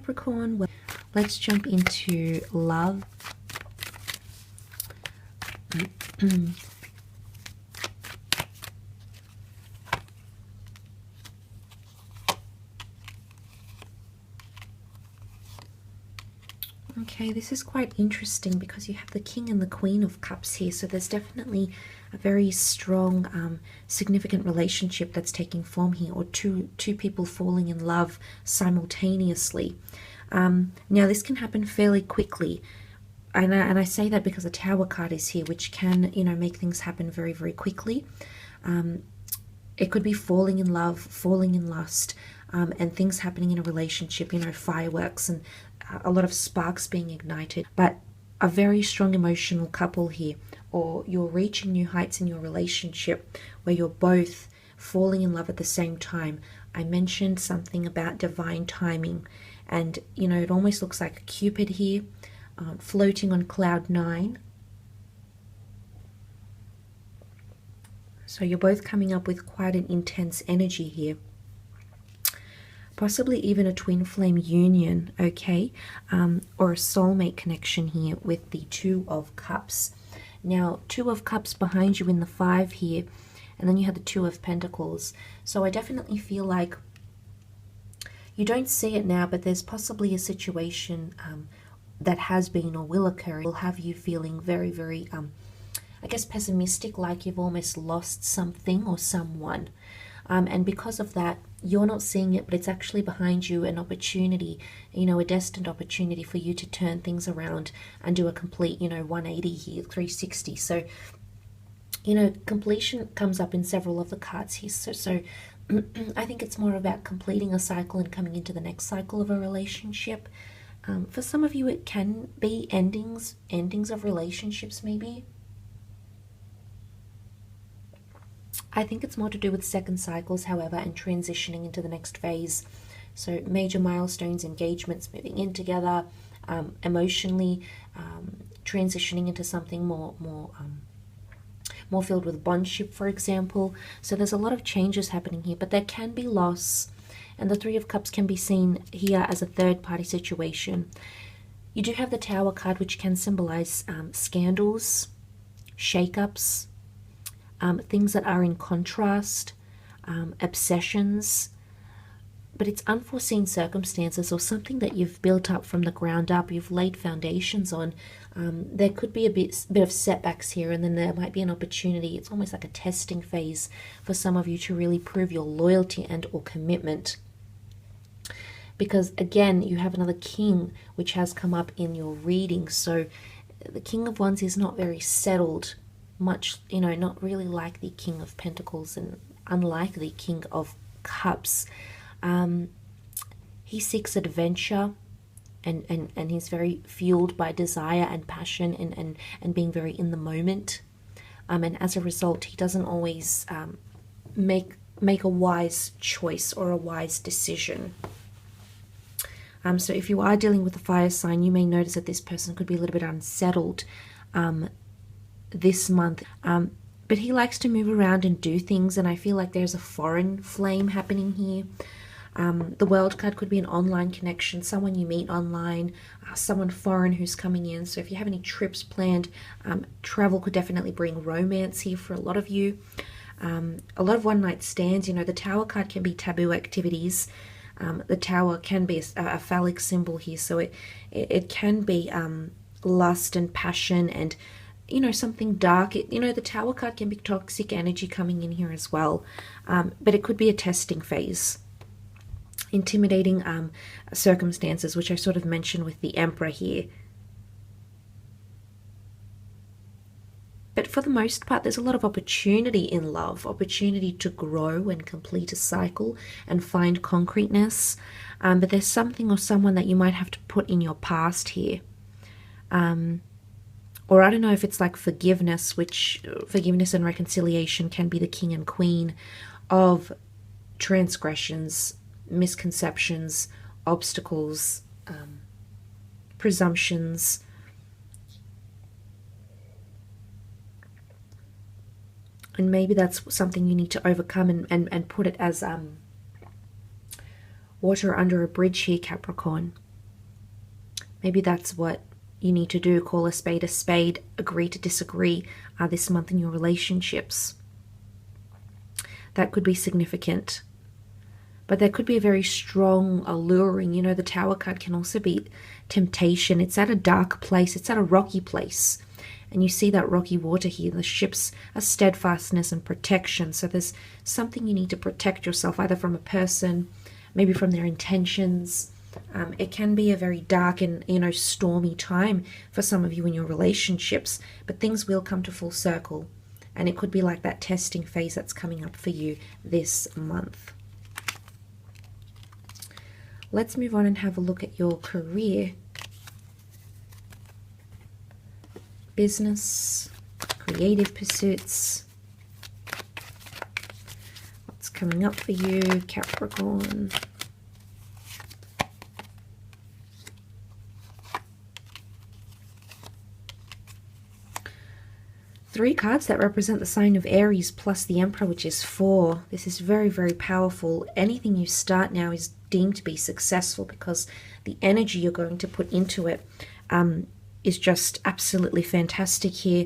Capricorn. Well, let's jump into love. Okay, this is quite interesting because you have the King and the Queen of Cups here. So there's definitely a very strong, significant relationship that's taking form here, or two people falling in love simultaneously. Now, this can happen fairly quickly. And I say that because the Tower card is here, which can, you know, make things happen very, very quickly. It could be falling in love, falling in lust, and things happening in a relationship, you know, fireworks and a lot of sparks being ignited. But a very strong emotional couple here, or you're reaching new heights in your relationship where you're both falling in love at the same time. I mentioned something about divine timing, and, you know, it almost looks like Cupid here, floating on cloud 9. So you're both coming up with quite an intense energy here. Possibly even a twin flame union, okay? Or a soulmate connection here with the Two of Cups. Now, Two of Cups behind you in the 5 here, and then you have the Two of Pentacles. So I definitely feel like you don't see it now, but there's possibly a situation that has been or will occur. It will have you feeling very, very, I guess, pessimistic, like you've almost lost something or someone. And because of that, you're not seeing it, but it's actually behind you, an opportunity, you know, a destined opportunity for you to turn things around and do a complete, you know, 180 here, 360. So, you know, completion comes up in several of the cards here. So I think it's more about completing a cycle and coming into the next cycle of a relationship. For some of you, it can be endings of relationships, maybe. I think it's more to do with second cycles, however, and transitioning into the next phase. So major milestones, engagements, moving in together, emotionally, transitioning into something more filled with bondship, for example. So there's a lot of changes happening here, but there can be loss. And the Three of Cups can be seen here as a third-party situation. You do have the Tower card, which can symbolize scandals, shake-ups, things that are in contrast, obsessions, but it's unforeseen circumstances or something that you've built up from the ground up, you've laid foundations on. There could be a bit of setbacks here, and then there might be an opportunity. It's almost like a testing phase for some of you to really prove your loyalty and or commitment. Because again, you have another King, which has come up in your reading. So the King of Wands is not very settled, much, you know, not really like the King of Pentacles and unlike the King of Cups. He seeks adventure and he's very fueled by desire and passion and being very in the moment. And as a result, he doesn't always make a wise choice or a wise decision. So if you are dealing with a fire sign, you may notice that this person could be a little bit unsettled this month. But he likes to move around and do things, and I feel like there's a foreign flame happening here. The World card could be an online connection, someone you meet online, someone foreign who's coming in. So if you have any trips planned, travel could definitely bring romance here for a lot of you. A lot of one-night stands. You know, the Tower card can be taboo activities. The Tower can be a phallic symbol here, so it can be lust and passion and, you know, something dark. You know, the Tower card can be toxic energy coming in here as well, but it could be a testing phase. Intimidating circumstances, which I sort of mentioned with the Emperor here. But for the most part, there's a lot of opportunity in love, opportunity to grow and complete a cycle and find concreteness. But there's something or someone that you might have to put in your past here. Or I don't know if it's like forgiveness, which forgiveness and reconciliation can be the king and queen of transgressions, misconceptions, obstacles, presumptions. And maybe that's something you need to overcome and put it as water under a bridge here, Capricorn. Maybe that's what you need to do. Call a spade, agree to disagree this month in your relationships. That could be significant. But there could be a very strong, alluring, you know, the Tower card can also be temptation. It's at a dark place. It's at a rocky place. And you see that rocky water here. The ship's a steadfastness and protection. So there's something you need to protect yourself, either from a person, maybe from their intentions. It can be a very dark and, you know, stormy time for some of you in your relationships, but things will come to full circle. And it could be like that testing phase that's coming up for you this month. Let's move on and have a look at your career, business, creative pursuits. What's coming up for you, Capricorn? Three cards that represent the sign of Aries plus the Emperor, which is 4. This is very, very powerful. Anything you start now is deemed to be successful because the energy you're going to put into it is just absolutely fantastic here.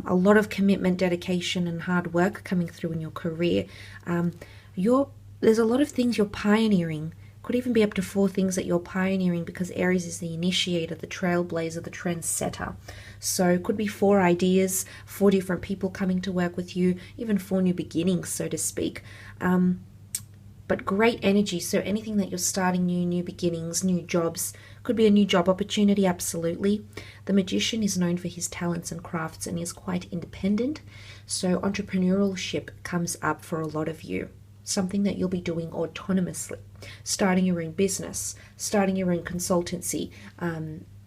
A lot of commitment, dedication, and hard work coming through in your career. There's a lot of things you're pioneering. Could even be up to 4 things that you're pioneering, because Aries is the initiator, the trailblazer, the trendsetter. So it could be 4 ideas, 4 different people coming to work with you, even 4 new beginnings, so to speak. But great energy. So anything that you're starting new beginnings, new jobs, could be a new job opportunity, absolutely. The Magician is known for his talents and crafts and is quite independent. So entrepreneurship comes up for a lot of you. Something that you'll be doing autonomously, starting your own business, starting your own consultancy,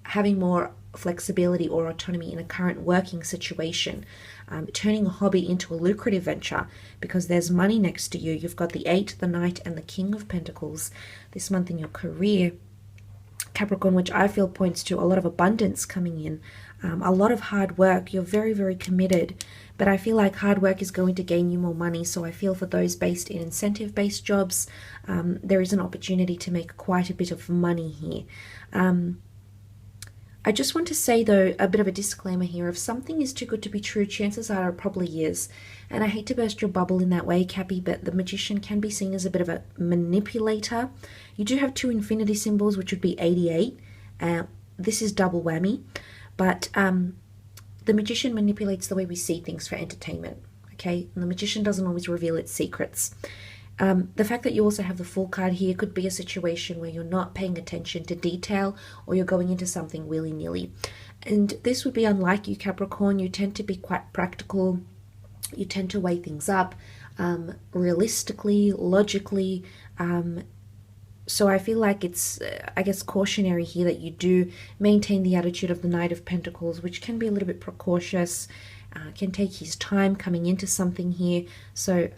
having more flexibility or autonomy in a current working situation, turning a hobby into a lucrative venture because there's money next to you. You've got the 8, the Knight, and the King of Pentacles this month in your career, Capricorn, which I feel points to a lot of abundance coming in, a lot of hard work. You're very, very committed, but I feel like hard work is going to gain you more money. So I feel for those based in incentive-based jobs, there is an opportunity to make quite a bit of money here. I just want to say, though, a bit of a disclaimer here. If something is too good to be true, chances are it probably is. And I hate to burst your bubble in that way, Cappy, but the Magician can be seen as a bit of a manipulator. You do have 2 infinity symbols, which would be 88. This is double whammy. But the Magician manipulates the way we see things for entertainment, okay? And the Magician doesn't always reveal its secrets. The fact that you also have the Fool card here could be a situation where you're not paying attention to detail, or you're going into something willy-nilly. And this would be unlike you, Capricorn. You tend to be quite practical. You tend to weigh things up realistically, logically. So I feel like it's, I guess, cautionary here that you do maintain the attitude of the Knight of Pentacles, which can be a little bit precautious, can take his time coming into something here. So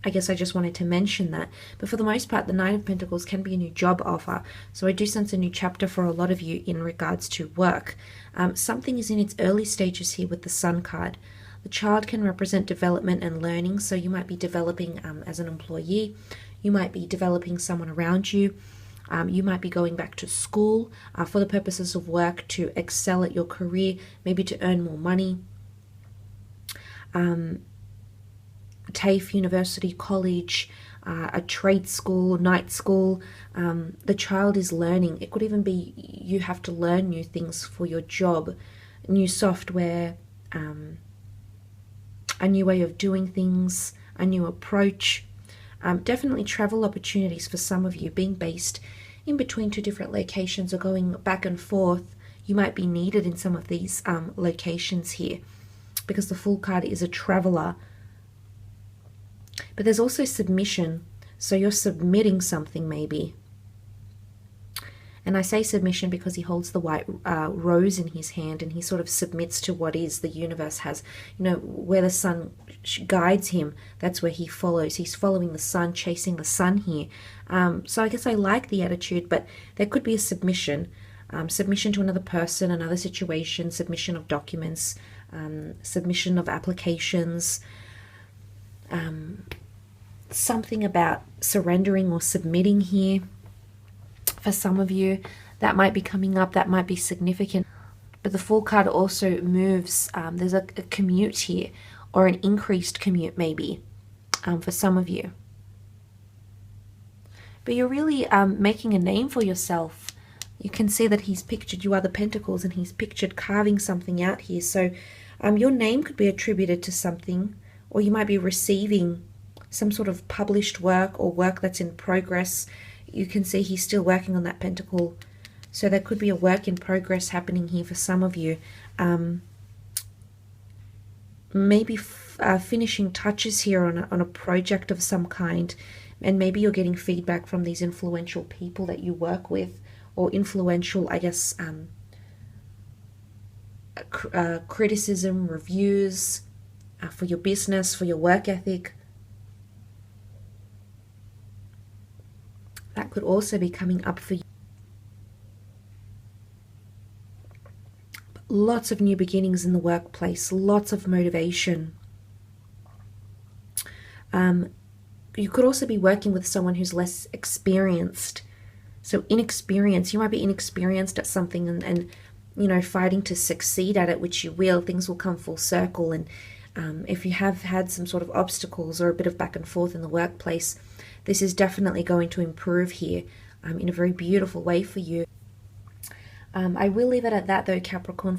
I guess I just wanted to mention that. But for the most part, the Knight of Pentacles can be a new job offer. So I do sense a new chapter for a lot of you in regards to work. Something is in its early stages here with the Sun card. The child can represent development and learning. So you might be developing as an employee. You might be developing someone around you. You might be going back to school for the purposes of work to excel at your career, maybe to earn more money. TAFE, university, college, a trade school, night school. The child is learning. It could even be you have to learn new things for your job, new software, a new way of doing things, a new approach. Definitely travel opportunities for some of you, being based in between 2 different locations or going back and forth. You might be needed in some of these locations here, because the Fool card is a traveler. But there's also submission. So you're submitting something maybe. And I say submission because he holds the white rose in his hand, and he sort of submits to what is. The universe has, you know, where the sun guides him, that's where he follows. He's following the sun, chasing the sun here. So I guess I like the attitude, but there could be a submission. Submission to another person, another situation, submission of documents, submission of applications, something about surrendering or submitting here. For some of you, that might be coming up, that might be significant. But the Fool card also moves, there's a commute here, or an increased commute maybe, for some of you. But you're really making a name for yourself. You can see that he's pictured, you are the Pentacles, and he's pictured carving something out here. So your name could be attributed to something, or you might be receiving some sort of published work or work that's in progress. You can see he's still working on that Pentacle. So there could be a work in progress happening here for some of you. Maybe finishing touches here on a project of some kind. And maybe you're getting feedback from these influential people that you work with, or influential, I guess, criticism, reviews for your business, for your work ethic. That could also be coming up for you. Lots of new beginnings in the workplace, lots of motivation. You could also be working with someone who's less experienced. So inexperienced, you might be inexperienced at something and you know, fighting to succeed at it, which you will. Things will come full circle. And if you have had some sort of obstacles or a bit of back and forth in the workplace, this is definitely going to improve here in a very beautiful way for you. I will leave it at that though, Capricorn.